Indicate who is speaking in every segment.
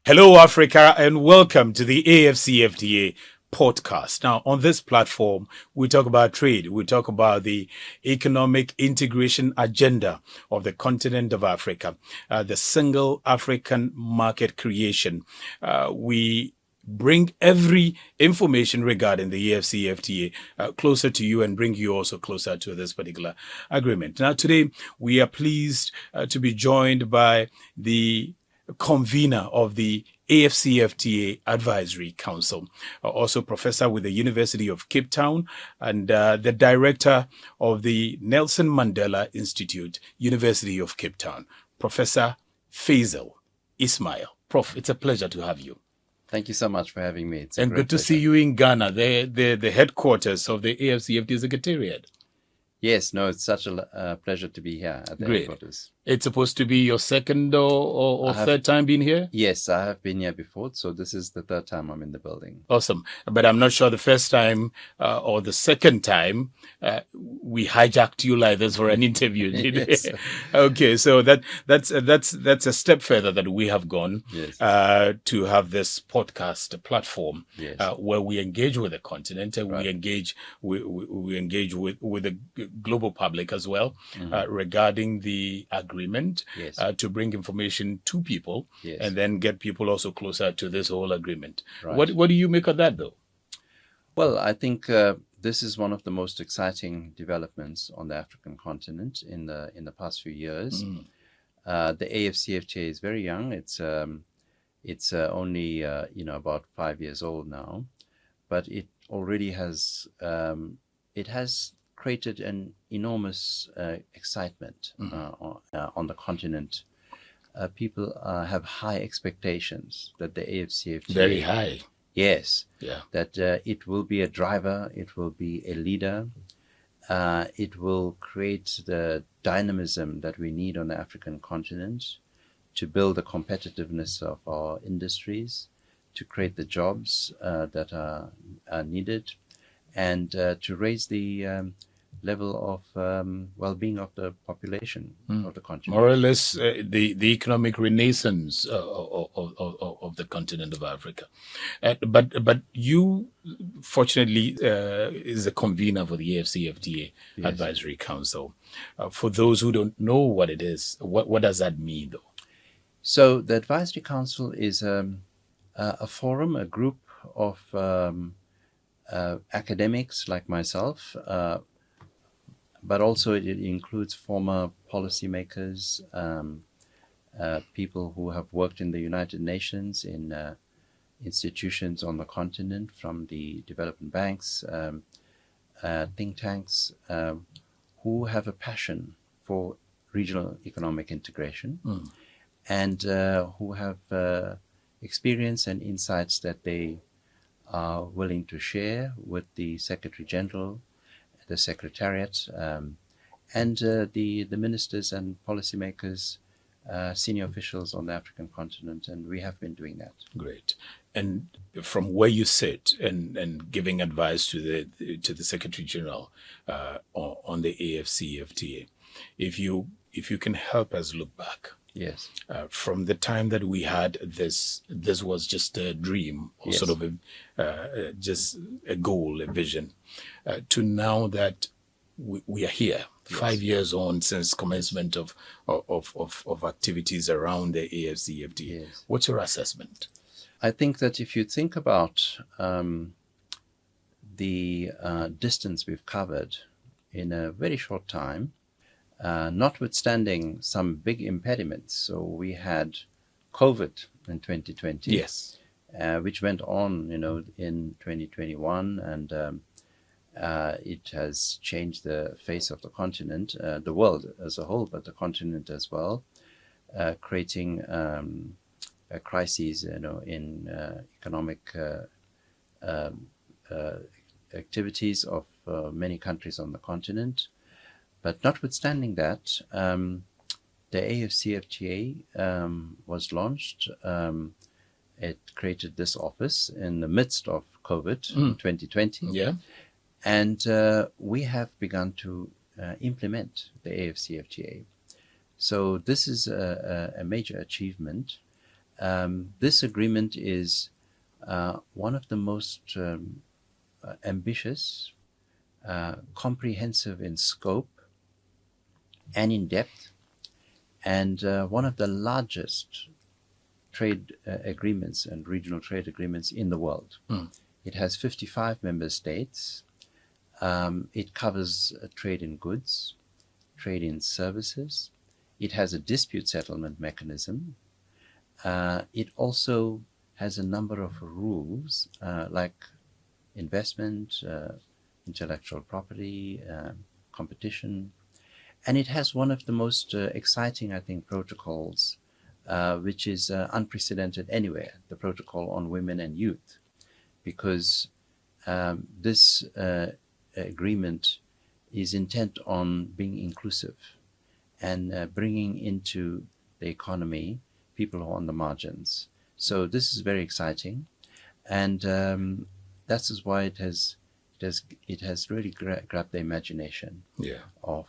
Speaker 1: Hello, Africa, and welcome to the AfCFTA Podcast. Now, on this platform, we talk about trade. We talk about the economic integration agenda of the continent of Africa, the single African market creation. We bring every information regarding the AfCFTA closer to you and bring you also closer to this particular agreement. Now, today, we are pleased to be joined by the convener of the AfCFTA Advisory Council, also professor with the University of Cape Town and the director of the Nelson Mandela Institute, University of Cape Town, Professor Faizel Ismail. Prof, it's a pleasure to have you.
Speaker 2: Thank you so much for having me. It's
Speaker 1: and good to see you in Ghana, the headquarters of the AfCFTA Secretariat.
Speaker 2: Yes, no, it's such a pleasure to be here at the headquarters.
Speaker 1: It's supposed to be your second or third time being here?
Speaker 2: Yes, I have been here before, so this is the third time I'm in the building.
Speaker 1: Awesome. But I'm not sure the first time or the second time we hijacked you like this for an interview.
Speaker 2: Yes.
Speaker 1: Okay, so that's a step further that we have gone to have this podcast platform where we engage with the continent and we engage with the global public as well regarding the agreement to bring information to people and then get people also closer to this whole agreement. Right. What do you make of that, though?
Speaker 2: Well, I think this is one of the most exciting developments on the African continent in the past few years. The AfCFTA is very young. It's only about 5 years old now, but it already has created an enormous excitement on the continent. People have high expectations that the AfCFTA...
Speaker 1: Very high.
Speaker 2: Yes. Yeah. That it will be a driver, it will be a leader, it will create the dynamism that we need on the African continent to build the competitiveness of our industries, to create the jobs that are needed, and to raise the level of well-being of the population of the continent.
Speaker 1: More or less the economic renaissance of the continent of Africa. But you, fortunately, is the convener for the AfCFTA Advisory Council. For those who don't know what it is, what does that mean, though?
Speaker 2: So the Advisory Council is a forum, a group of academics like myself, but also it includes former policymakers, people who have worked in the United Nations, in institutions on the continent, from the development banks, think tanks, who have a passion for regional economic integration and who have experience and insights that they are willing to share with the Secretary General, the Secretariat, and the ministers and policymakers, senior officials on the African continent, and we have been doing that.
Speaker 1: Great. And from where you sit and giving advice to the Secretary General on the AfCFTA, if you can help us look back.
Speaker 2: Yes.
Speaker 1: From the time that we had this was just a dream or sort of just a goal, a vision, to now that we are here, 5 years on since commencement of activities around the AfCFTA. Yes. What's your assessment?
Speaker 2: I think that if you think about the distance we've covered in a very short time, notwithstanding some big impediments. So we had COVID in 2020,
Speaker 1: yes,
Speaker 2: which went on, in 2021, and it has changed the face of the continent, the world as a whole, but the continent as well, creating a crisis, in economic activities of many countries on the continent. But notwithstanding that, the AfCFTA was launched. It created this office in the midst of COVID in 2020.
Speaker 1: Yeah.
Speaker 2: And we have begun to implement the AfCFTA. So this is a major achievement. This agreement is one of the most ambitious, comprehensive in scope and in depth, and one of the largest trade agreements and regional trade agreements in the world. It has 55 member states. It covers trade in goods, trade in services. It has a dispute settlement mechanism. It also has a number of rules like investment, intellectual property, competition. And it has one of the most exciting, I think, protocols, which is unprecedented anywhere, the Protocol on Women and Youth, because this agreement is intent on being inclusive and bringing into the economy people who are on the margins. So this is very exciting, and that is why it has really grabbed the imagination of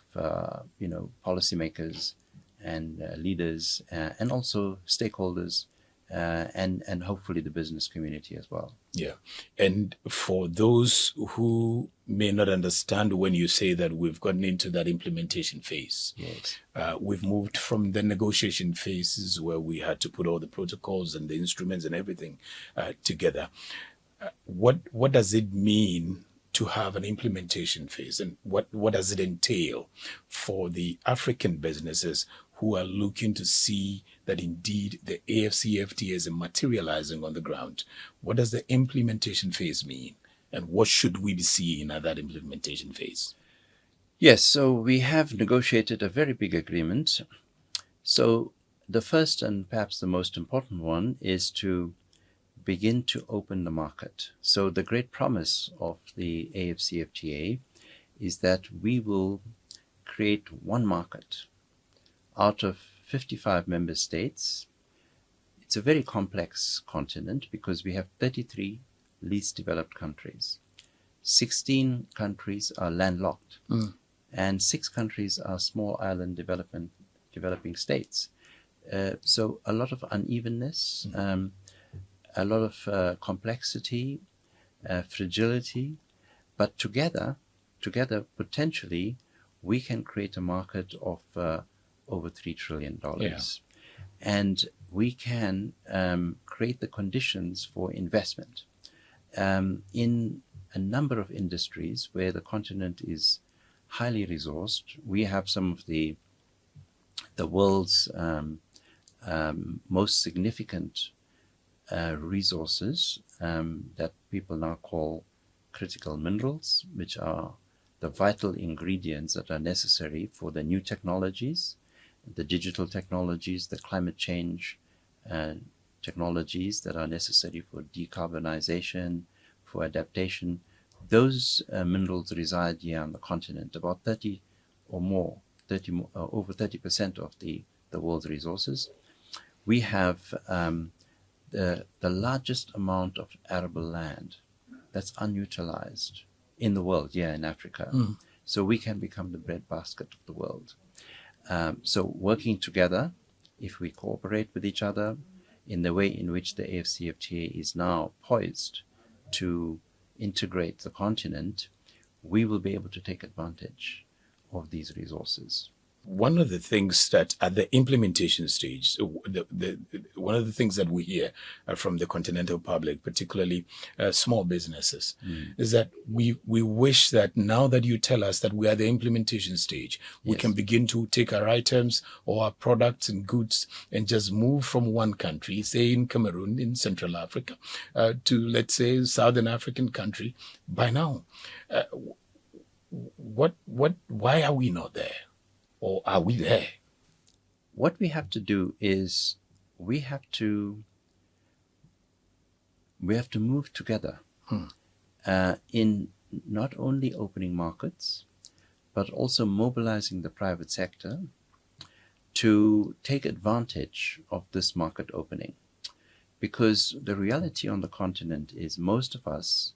Speaker 2: policymakers and leaders and also stakeholders and hopefully the business community as well.
Speaker 1: Yeah. And for those who may not understand, when you say that we've gotten into that implementation phase,
Speaker 2: yes,
Speaker 1: we've moved from the negotiation phases where we had to put all the protocols and the instruments and everything together. What does it mean to have an implementation phase, and what does it entail for the African businesses who are looking to see that indeed the AfCFTA is materializing on the ground? What does the implementation phase mean, and what should we be seeing at that implementation phase?
Speaker 2: Yes, so we have negotiated a very big agreement. So the first and perhaps the most important one is to begin to open the market. So the great promise of the AfCFTA is that we will create one market out of 55 member states. It's a very complex continent because we have 33 least developed countries. 16 countries are landlocked, and 6 countries are small island developing states. So a lot of unevenness, a lot of complexity, fragility, but together potentially we can create a market of over $3 trillion.
Speaker 1: Yeah.
Speaker 2: And we can create the conditions for investment in a number of industries where the continent is highly resourced. We have some of the world's most significant resources that people now call critical minerals, which are the vital ingredients that are necessary for the new technologies, the digital technologies, the climate change technologies that are necessary for decarbonization, for adaptation. Those minerals reside here on the continent, about over 30% of the world's resources. We have the largest amount of arable land that's unutilized in the world, in Africa. So we can become the breadbasket of the world. So working together, if we cooperate with each other in the way in which the AfCFTA is now poised to integrate the continent, we will be able to take advantage of these resources.
Speaker 1: One of the things that at the implementation stage, one of the things that we hear from the continental public, particularly small businesses, is that we wish that now that you tell us that we are at the implementation stage, we can begin to take our items or our products and goods and just move from one country, say in Cameroon, in Central Africa, to, let's say, Southern African country by now. Why are we not there? Or are we there?
Speaker 2: What we have to do is we have to move together in not only opening markets, but also mobilizing the private sector to take advantage of this market opening. Because the reality on the continent is most of us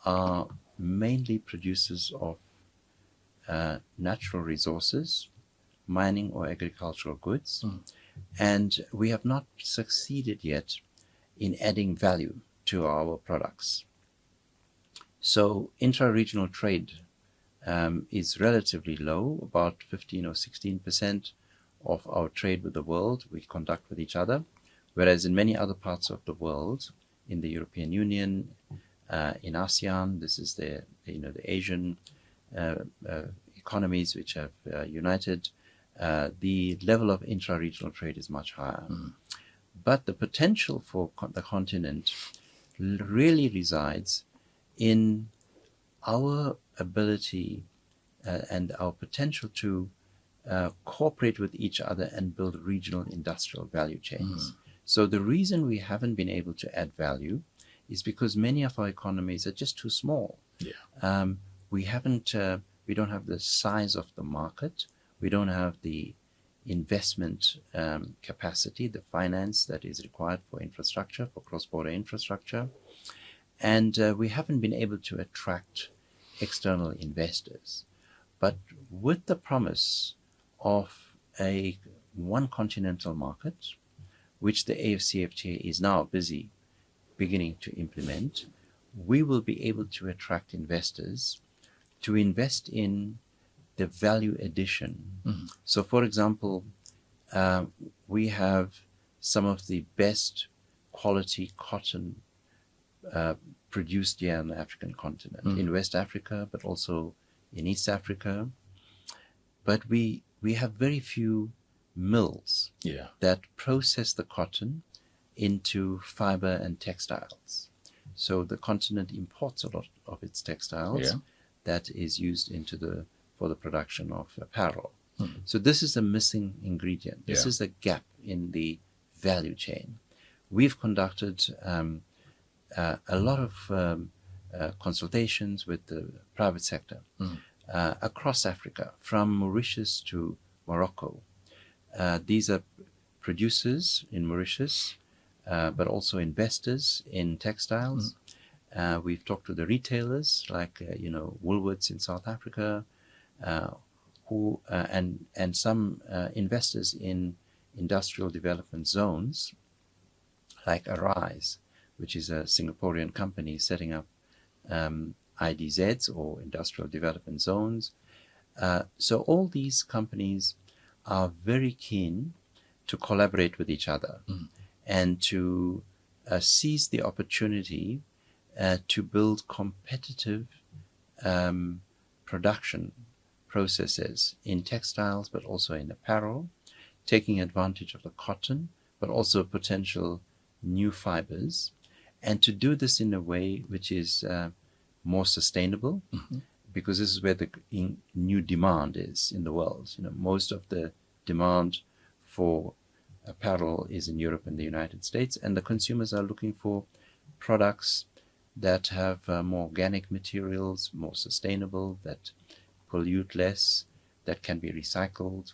Speaker 2: are mainly producers of natural resources, mining or agricultural goods, And we have not succeeded yet in adding value to our products. So intra-regional trade is relatively low, about 15 or 16% of our trade with the world we conduct with each other, whereas in many other parts of the world, in the European Union, in ASEAN, this is the Asian economies which have united, the level of intra-regional trade is much higher. But the potential for the continent really resides in our ability and our potential to cooperate with each other and build regional industrial value chains. So the reason we haven't been able to add value is because many of our economies are just too small. We don't have the size of the market. We don't have the investment capacity, the finance that is required for infrastructure, for cross-border infrastructure. And we haven't been able to attract external investors. But with the promise of a one continental market, which the AfCFTA is now busy beginning to implement, we will be able to attract investors to invest in the value addition. So, for example, we have some of the best quality cotton produced here on the African continent, in West Africa, but also in East Africa. But we have very few mills that process the cotton into fiber and textiles. So the continent imports a lot of its textiles that is used for the production of apparel. So this is a missing ingredient. This is a gap in the value chain. We've conducted a lot of consultations with the private sector across Africa, from Mauritius to Morocco. These are producers in Mauritius, but also investors in textiles. We've talked to the retailers like Woolworths in South Africa, who and some investors in industrial development zones like Arise, which is a Singaporean company setting up IDZs, or industrial development zones. So all these companies are very keen to collaborate with each other and to seize the opportunity to build competitive production processes in textiles, but also in apparel, taking advantage of the cotton, but also potential new fibers, and to do this in a way which is more sustainable, because this is where the new demand is in the world. Most of the demand for apparel is in Europe and the United States, and the consumers are looking for products that have more organic materials, more sustainable, that pollute less, that can be recycled,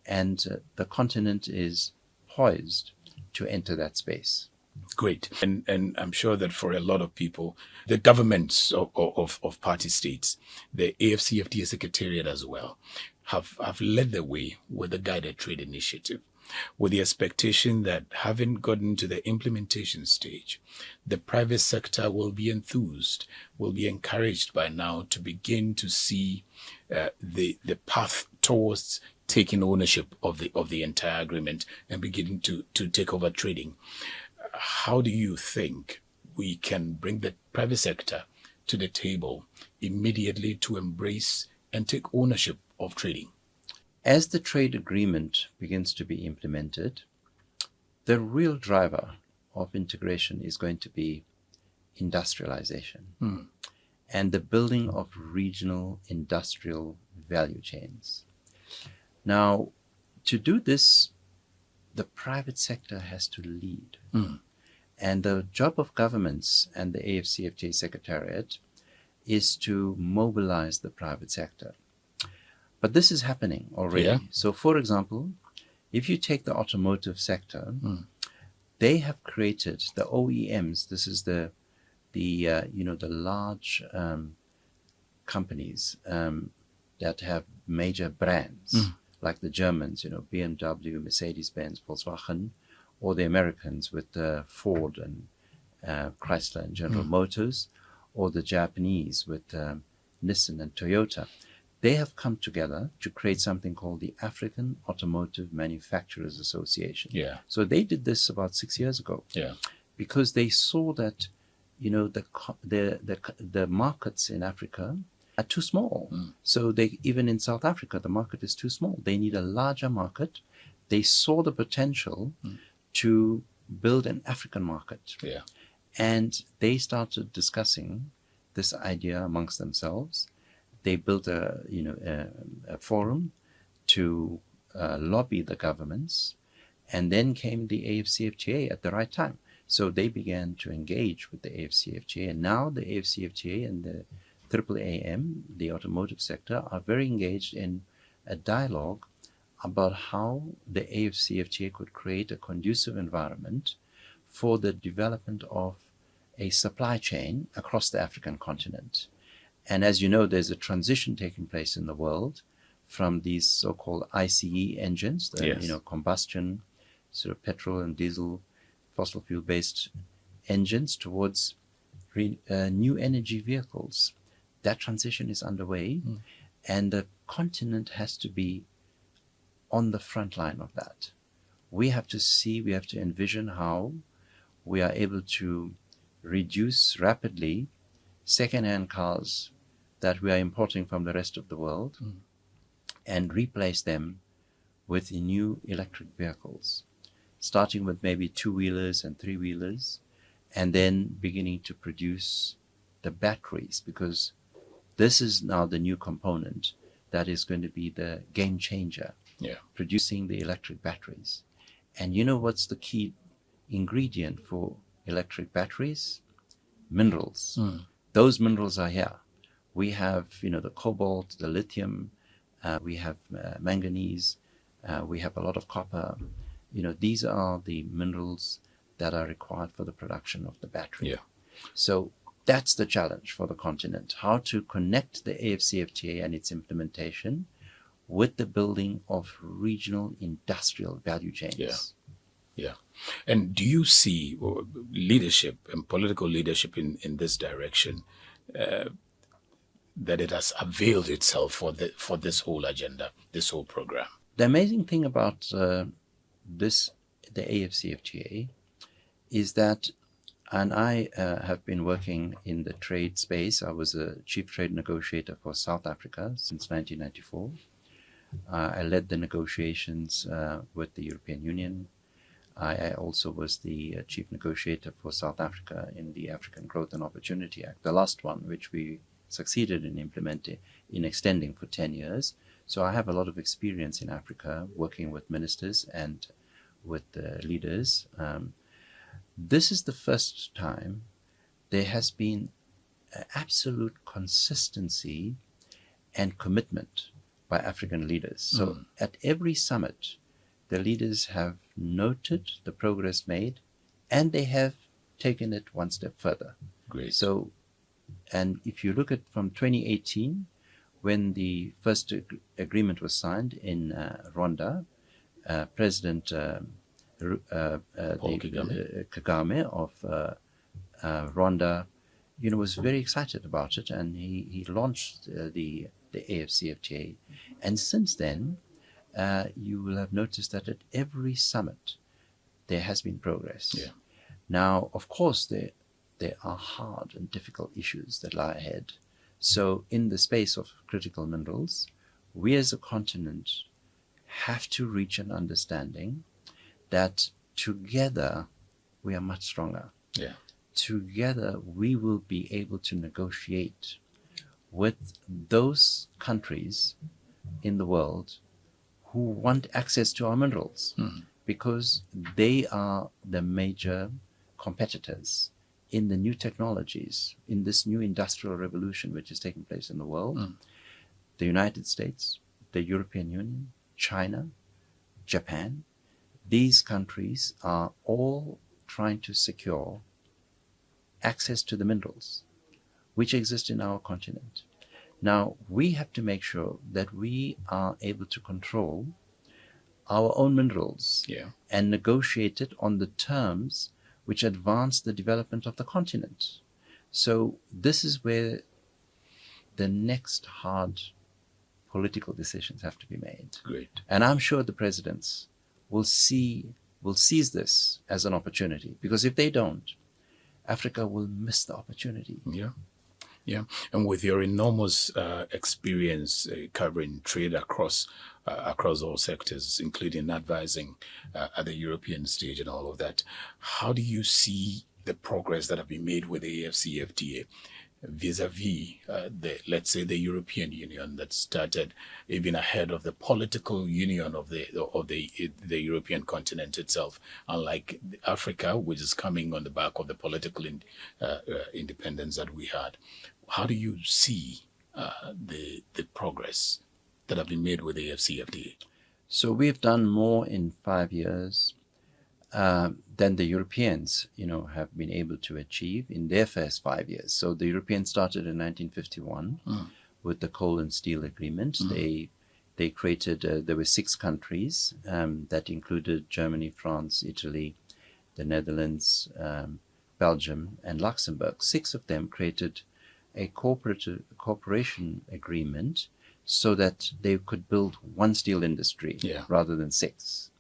Speaker 2: and the continent is poised to enter that space.
Speaker 1: Great. And I'm sure that for a lot of people, the governments of party states, the AfCFTA Secretariat as well, have led the way with the Guided Trade Initiative, with the expectation that having gotten to the implementation stage, the private sector will be enthused, will be encouraged by now to begin to see the path towards taking ownership of the entire agreement and beginning to take over trading. How do you think we can bring the private sector to the table immediately to embrace and take ownership of trading?
Speaker 2: As the trade agreement begins to be implemented, the real driver of integration is going to be industrialization and the building of regional industrial value chains. Now, to do this, the private sector has to lead. And the job of governments and the AfCFTA Secretariat is to mobilize the private sector. But this is happening already. So, for example, if you take the automotive sector, they have created the OEMs. This is the large companies that have major brands like the Germans, BMW, Mercedes-Benz, Volkswagen, or the Americans with Ford and Chrysler and General Motors, or the Japanese with Nissan and Toyota. They have come together to create something called the African Automotive Manufacturers Association.
Speaker 1: Yeah.
Speaker 2: So they did this about 6 years ago.
Speaker 1: Yeah.
Speaker 2: Because they saw that, the markets in Africa are too small. So even in South Africa, the market is too small. They need a larger market. They saw the potential to build an African market.
Speaker 1: Yeah.
Speaker 2: And they started discussing this idea amongst themselves. They built a forum to lobby the governments, and then came the AfCFTA at the right time. So they began to engage with the AfCFTA, and now the AfCFTA and the AAAM, the automotive sector, are very engaged in a dialogue about how the AfCFTA could create a conducive environment for the development of a supply chain across the African continent. And as you know, there's a transition taking place in the world from these so-called ICE engines, combustion, sort of petrol and diesel, fossil fuel-based engines, towards new energy vehicles. That transition is underway, and the continent has to be on the front line of that. We have to envision how we are able to reduce rapidly second-hand cars that we are importing from the rest of the world and replace them with new electric vehicles, starting with maybe two-wheelers and three-wheelers, and then beginning to produce the batteries, because this is now the new component that is going to be the game changer, producing the electric batteries. And you know what's the key ingredient for electric batteries? Minerals. Those minerals are here. We have, the cobalt, the lithium, we have manganese, we have a lot of copper. These are the minerals that are required for the production of the battery.
Speaker 1: Yeah.
Speaker 2: So that's the challenge for the continent, how to connect the AfCFTA and its implementation with the building of regional industrial value chains.
Speaker 1: Yeah. And do you see leadership and political leadership in this direction, that it has availed itself for this whole agenda, this whole program?
Speaker 2: The amazing thing about the AfCFTA is that, and I have been working in the trade space. I was a chief trade negotiator for South Africa since 1994. I led the negotiations with the European Union. I also was the chief negotiator for South Africa in the African Growth and Opportunity Act, the last one, which we succeeded in extending for 10 years. So I have a lot of experience in Africa working with ministers and with leaders. This is the first time there has been absolute consistency and commitment by African leaders. So at every summit, the leaders have noted the progress made, and they have taken it one step further.
Speaker 1: Great.
Speaker 2: So, and if you look at from 2018, when the first agreement was signed in Rwanda, President Kagame of Rwanda, was very excited about it, and he launched the AfCFTA. And since then, you will have noticed that at every summit, there has been progress.
Speaker 1: Yeah.
Speaker 2: Now, of course, there are hard and difficult issues that lie ahead. So in the space of critical minerals, we as a continent have to reach an understanding that together we are much stronger.
Speaker 1: Yeah.
Speaker 2: Together we will be able to negotiate with those countries in the world who want access to our minerals, because they are the major competitors in the new technologies, in this new industrial revolution which is taking place in the world. The United States, the European Union, China, Japan, these countries are all trying to secure access to the minerals which exist in our continent. Now, we have to make sure that we are able to control our own minerals
Speaker 1: Yeah.
Speaker 2: and negotiate it on the terms which advance the development of the continent. So this is where the next hard political decisions have to be made.
Speaker 1: Great.
Speaker 2: And I'm sure the presidents will seize this as an opportunity, because if they don't, Africa will miss the opportunity.
Speaker 1: Yeah. Yeah. And with your enormous experience covering trade across all sectors, including advising at the European stage and all of that, how do you see the progress that have been made with the AfCFTA vis-a-vis let's say the European Union that started even ahead of the political union of the European continent itself, unlike Africa, which is coming on the back of the political independence that we had? How do you see the progress that have been made with the AfCFTA?
Speaker 2: So we've done more in 5 years than the Europeans, have been able to achieve in their first 5 years. So the Europeans started in 1951 with the Coal and Steel Agreement. They created, there were 6 countries that included Germany, France, Italy, the Netherlands, Belgium, and Luxembourg. 6 of them created a cooperation agreement so that they could build one steel industry rather than 6.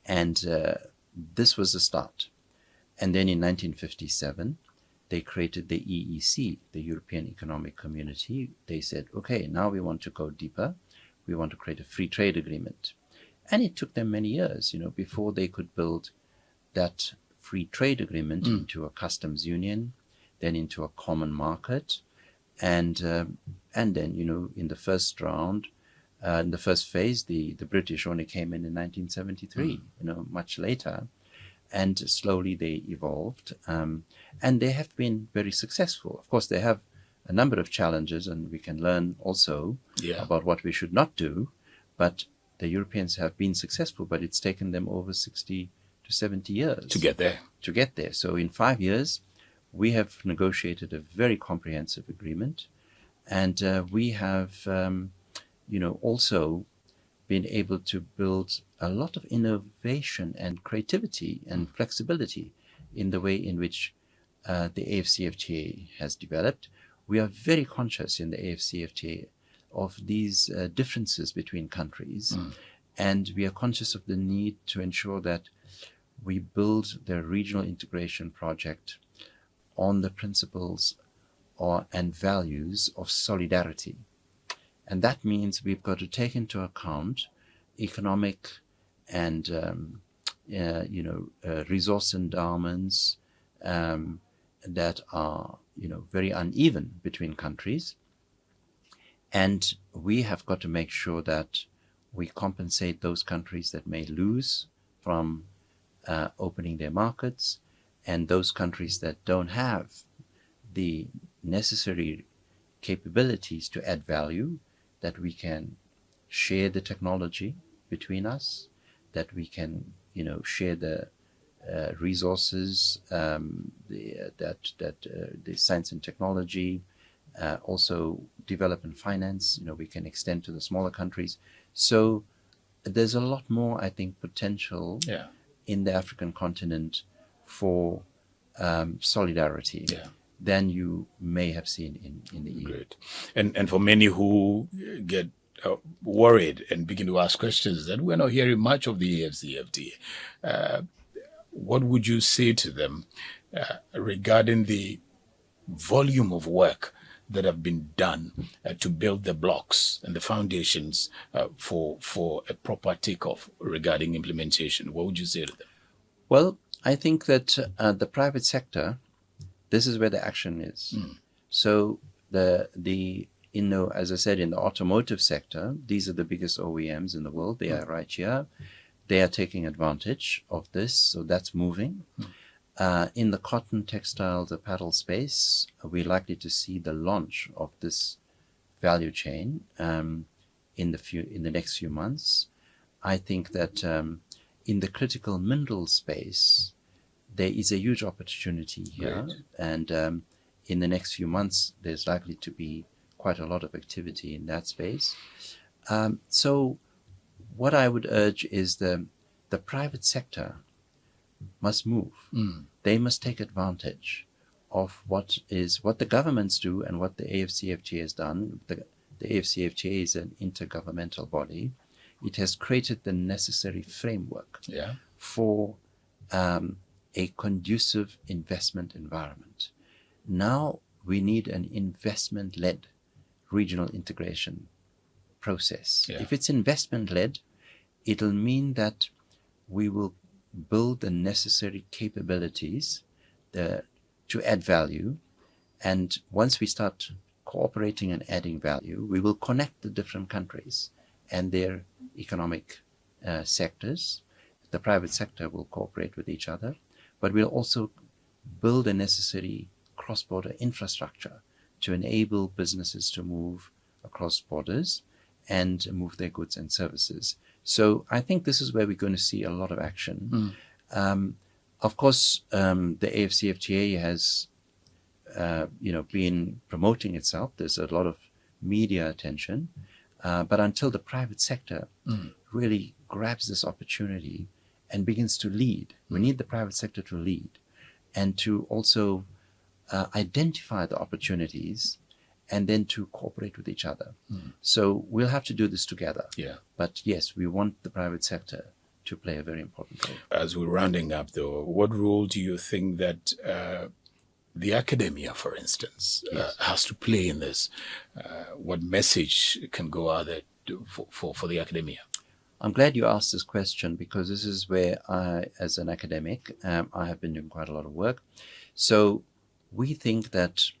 Speaker 2: And this was the start. And then in 1957, they created the EEC, the European Economic Community. They said, okay, now we want to go deeper. We want to create a free trade agreement. And it took them many years, before they could build that free trade agreement into a customs union, then into a common market. And then, in the first round, in the first phase, the British only came in 1973, much later. And slowly they evolved. And they have been very successful. Of course, they have a number of challenges, and we can learn also about what we should not do. But the Europeans have been successful, but it's taken them over 60 to 70 years.
Speaker 1: To get there. So in 5 years, we have negotiated a very comprehensive agreement, and we have, also been able to build a lot of innovation and creativity and flexibility in the way in which the AfCFTA has developed. We are very conscious in the AfCFTA of these differences between countries, and we are conscious of the need to ensure that we build the regional integration project on the principles and values of solidarity. And that means we've got to take into account economic and resource endowments that are very uneven between countries, and we have got to make sure that we compensate those countries that may lose from opening their markets, and those countries that don't have the necessary capabilities to add value, that we can share the technology between us, that we can share the resources, the science and technology, also development finance, we can extend to the smaller countries. So there's a lot more, I think, potential in the African continent for solidarity than you may have seen in the EU. Great. And for many who get worried and begin to ask questions that we're not hearing much of the AfCFTA, what would you say to them regarding the volume of work that have been done to build the blocks and the foundations for a proper takeoff regarding implementation? What would you say to them?
Speaker 2: Well, I think that the private sector, this is where the action is. So as I said, in the automotive sector, these are the biggest OEMs in the world. They are right here. They are taking advantage of this, so that's moving. In the cotton, textiles, apparel space, we're likely to see the launch of this value chain in the next few months. I think that in the critical mineral space, there is a huge opportunity here, and in the next few months, there's likely to be quite a lot of activity in that space. So what I would urge is the private sector must move. They must take advantage of what the governments do and what the AfCFTA has done. The AfCFTA is an intergovernmental body. It has created the necessary framework for a conducive investment environment. Now we need an investment-led regional integration process. If it's investment-led, it'll mean that we will build the necessary capabilities to add value. And once we start cooperating and adding value, we will connect the different countries and their economic sectors. The private sector will cooperate with each other, but we'll also build a necessary cross-border infrastructure to enable businesses to move across borders and move their goods and services. So I think this is where we're going to see a lot of action. Of course, the AfCFTA has, been promoting itself. There's a lot of media attention, but until the private sector really grabs this opportunity and begins to lead, we need the private sector to lead and to also identify the opportunities and then to cooperate with each other. So we'll have to do this together. But yes, we want the private sector to play a very important role.
Speaker 1: As we're rounding up, though, what role do you think that the academia, for instance, has to play in this? What message can go out there for the academia?
Speaker 2: I'm glad you asked this question, because this is where I, as an academic, I have been doing quite a lot of work. So we think that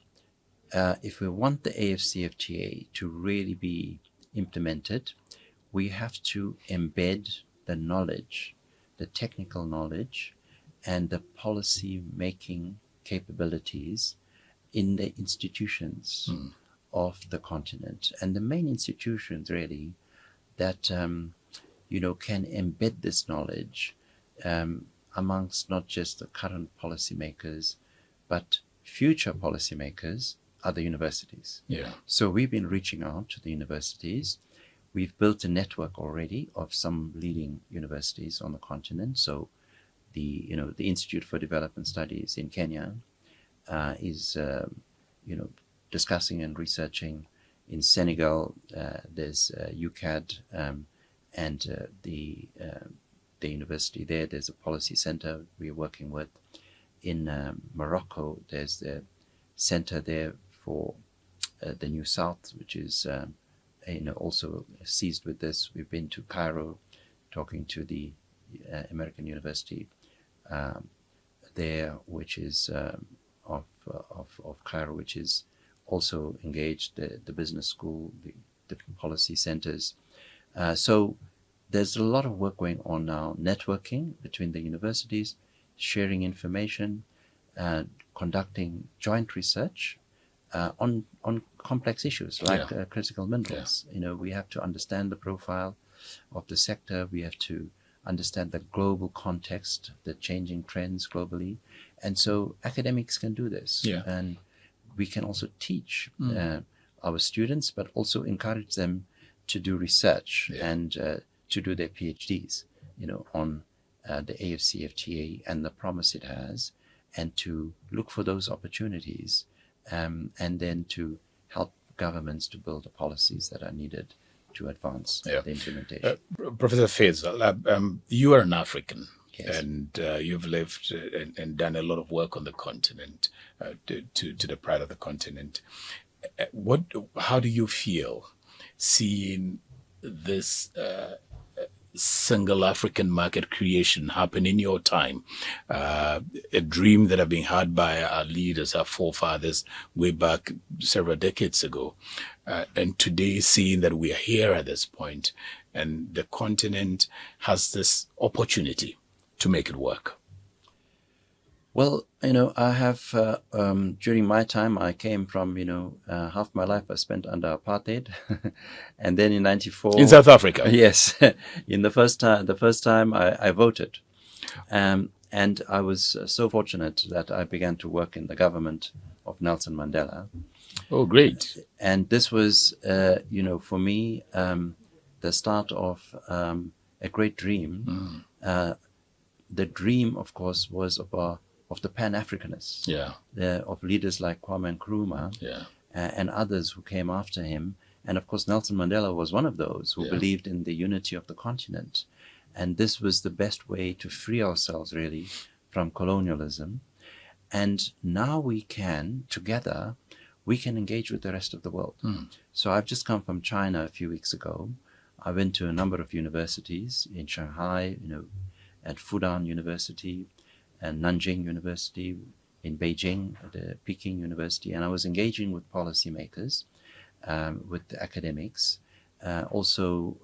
Speaker 2: if we want the AfCFTA to really be implemented, we have to embed the knowledge, the technical knowledge, and the policy-making capabilities in the institutions of the continent. And the main institutions, really, that can embed this knowledge amongst not just the current policymakers, but future policymakers are the universities. So we've been reaching out to the universities. We've built a network already of some leading universities on the continent. So the Institute for Development Studies in Kenya is discussing and researching. In Senegal, there's UCAD and the university there. There's a policy center we're working with. In Morocco, there's the center there for the New South, which is also seized with this. We've been to Cairo, talking to the American University there, which is of Cairo, which is also engaged, the business school, the different policy centers. So there's a lot of work going on now, networking between the universities, sharing information, conducting joint research on complex issues like critical minerals. We have to understand the profile of the sector. We have to understand the global context, the changing trends globally. And so academics can do this. And we can also teach our students, but also encourage them to do research and to do their PhDs, on the AfCFTA and the promise it has, and to look for those opportunities, and then to help governments to build the policies that are needed to advance the implementation.
Speaker 1: Professor Faizel, you are an African.
Speaker 2: Yes.
Speaker 1: And you've lived and done a lot of work on the continent, to the pride of the continent. How do you feel seeing this single African market creation happen in your time? A dream that had been had by our leaders, our forefathers, way back several decades ago. And today, seeing that we are here at this point, and the continent has this opportunity to make it work.
Speaker 2: Well, I have, during my time, I came from, half my life I spent under apartheid. And then in 94...
Speaker 1: In South Africa?
Speaker 2: Yes. In the first time I voted. And I was so fortunate that I began to work in the government of Nelson Mandela.
Speaker 1: Oh, great.
Speaker 2: And this was, for me, the start of a great dream. The dream, of course, was of the Pan-Africanists, of leaders like Kwame Nkrumah, and others who came after him. And of course, Nelson Mandela was one of those who believed in the unity of the continent. And this was the best way to free ourselves, really, from colonialism. And now we can, together, we can engage with the rest of the world. So I've just come from China a few weeks ago. I went to a number of universities in Shanghai, at Fudan University and Nanjing University, in Beijing, at the Peking University, and I was engaging with policymakers, with the academics, also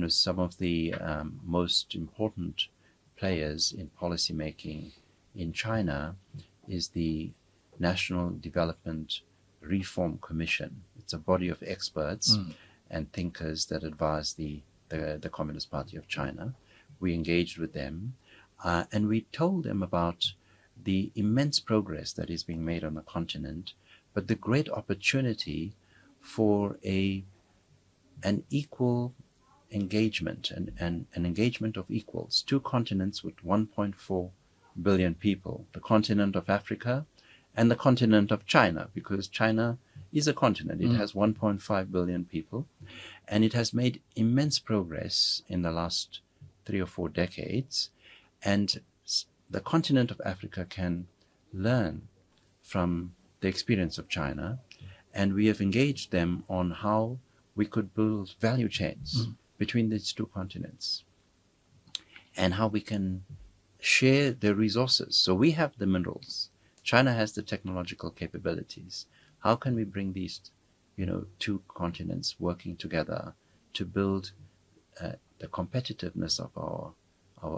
Speaker 2: some of the most important players in policymaking in China is the National Development Reform Commission. It's a body of experts and thinkers that advise the Communist Party of China. We engaged with them, and we told them about the immense progress that is being made on the continent, but the great opportunity for an equal engagement and an engagement of equals. Two continents with 1.4 billion people, the continent of Africa and the continent of China, because China is a continent. It has 1.5 billion people, and it has made immense progress in the last 3 or 4 decades. And the continent of Africa can learn from the experience of China, and we have engaged them on how we could build value chains between these two continents and how we can share the resources. So we have the minerals. China has the technological capabilities. How can we bring these, two continents working together to build the competitiveness of our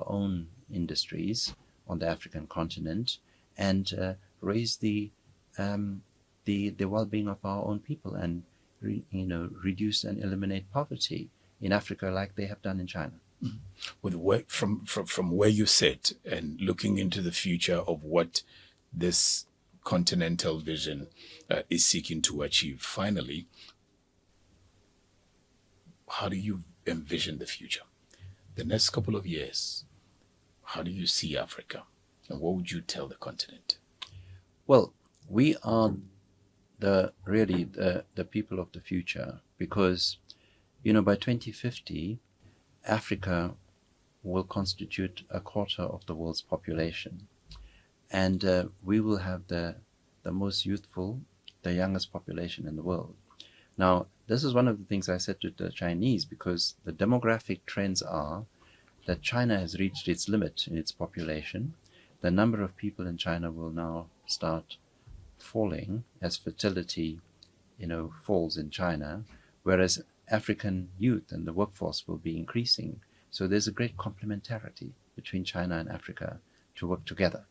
Speaker 2: own industries on the African continent and raise the well-being of our own people and reduce and eliminate poverty in Africa like they have done in China.
Speaker 1: With from where you sit and looking into the future of what this continental vision is seeking to achieve, finally, how do you envision the future? The next couple of years, how do you see Africa? And what would you tell the continent?
Speaker 2: Well, we are the people of the future, because, by 2050, Africa will constitute a quarter of the world's population. And we will have the most youthful, the youngest population in the world. Now, this is one of the things I said to the Chinese, because the demographic trends are that China has reached its limit in its population. The number of people in China will now start falling as fertility, falls in China, whereas African youth and the workforce will be increasing. So there's a great complementarity between China and Africa to work together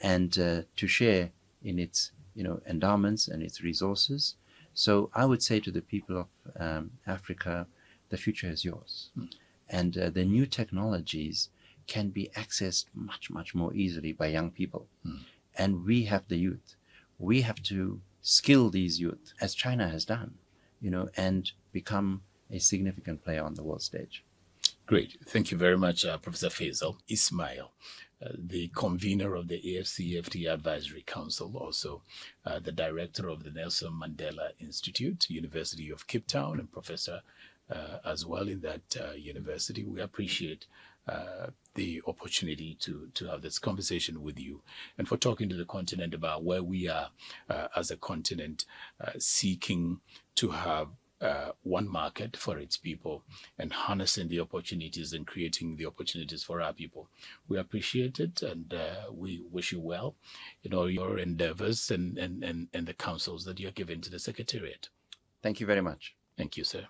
Speaker 2: and to share in its, endowments and its resources. So I would say to the people of Africa, the future is yours. And the new technologies can be accessed much, much more easily by young people. And we have the youth. We have to skill these youth, as China has done, and become a significant player on the world stage.
Speaker 1: Great. Thank you very much, Professor Faizel Ismail, the convener of the AfCFTA Advisory Council, also the director of the Nelson Mandela Institute, University of Cape Town, and professor as well in that university. We appreciate the opportunity to have this conversation with you and for talking to the continent about where we are as a continent seeking to have one market for its people and harnessing the opportunities and creating the opportunities for our people. We appreciate it, and we wish you well in all your endeavors and the counsels that you're giving to the Secretariat.
Speaker 2: Thank you very much.
Speaker 1: Thank you, sir.